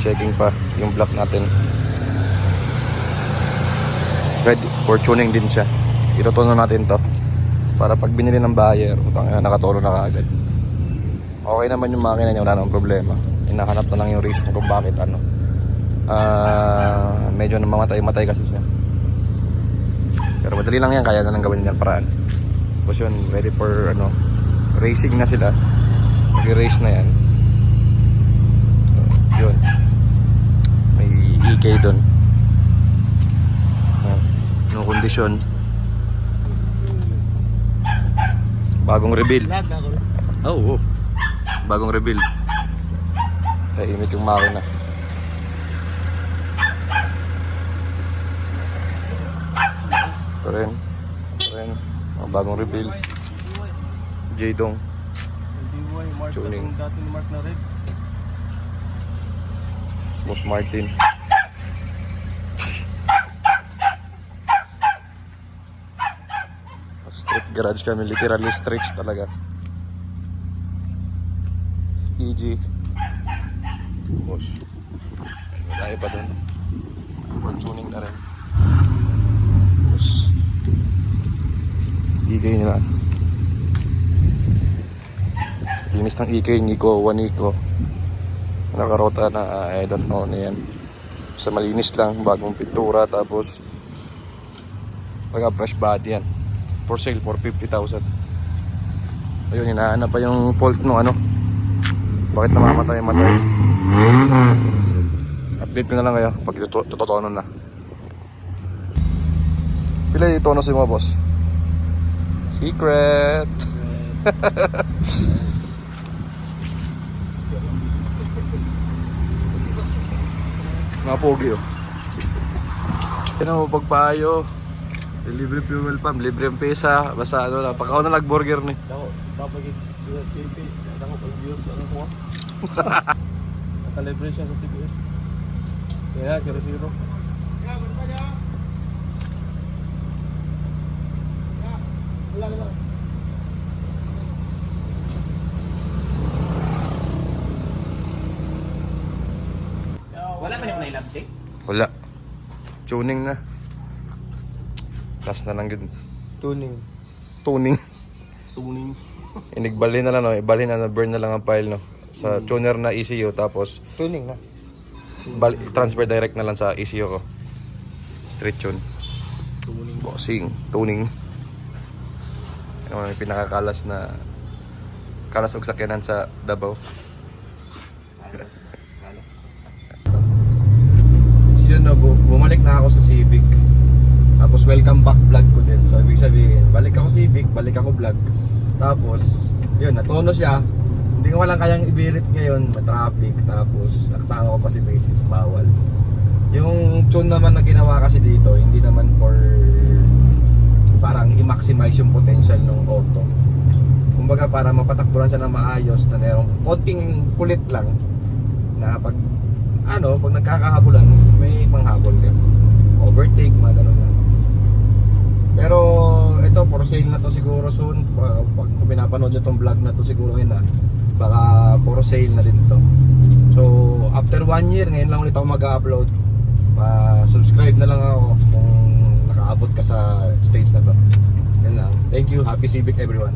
checking pa yung block natin. Ready for tuning din siya. Itutuno natin to para pag binili ng buyer, nakatulo na kaagad. Okay naman yung makina niya, wala namang problema. Hinahanap na lang yung reason kung bakit medyo namamatay-matay kasi siya. Pero madali lang yan, kaya na lang gawin niya paraan. Tapos yun, ready for racing na sila. Mag-race na yan. Yun, may EK dun. No kondisyon. Bagong rebuild. Oh. Bagong rebuild. Tahimik yung makina. Ito rin. Bagong rebuild. J-Dong tuning. Boss Martin. Street garage kami, literally streets talaga. EG boss, tayo pa dun for tuning na rin. Boss EK nila, linis ng EK Nico, Wanico. Nakarota na, I don't know na yan. Sa malinis lang, bagong pintura. Tapos fresh body yan. For sale for 50,000. Ayun, hinahanap pa yung fault nung bakit namamatay. Update ko na lang kayo pag tutotono na. Pila yung tono si mga boss? Secret. Mga pogi Yan mo pagpayo. Libre fuel pump, libre ang pesa. Basta lang, pagkao na nag-burger ni. Papagit sa TP, ako pag-views ko. Nakalibre siya sa TPS. Kaya 0-0. Wala. Wala pa niyo na-update? Wala. Tuning na. Last na lang yun. Tuning. Inigbali na lang ibali na burn na lang ang file sa tuner na ECU, tapos Tuning na. transfer direct na lang sa ECU ko. Straight tune. Bossing, tuning. May pinakakalas na kalas og sakyanan sa Davao. Yun bumalik na ako sa Civic. Tapos welcome back vlog ko din. So ibig sabihin, balik ako Civic, balik ako vlog. Tapos yun, natuno siya. Hindi ko walang kayang ibirit ngayon, may traffic. Tapos nakasama ko pa si Basis, bawal. Yung tune naman na ginawa kasi dito, hindi naman for parang i-maximize yung potential ng auto. Kumbaga para mapatakburan siya ng maayos na merong konting kulit lang na pag nagkakahabulan, may manghabol din. Overtake, mga ganun lang. Pero ito, for sale na to siguro soon. Pag pinapanood nyo tong vlog na to siguro ngayon baka for sale na din to. So after 1 year, ngayon lang ulit ako mag-upload. Subscribe na lang ako kung nakaabot ka sa stage na to. Yan lang. Thank you. Happy Civic everyone.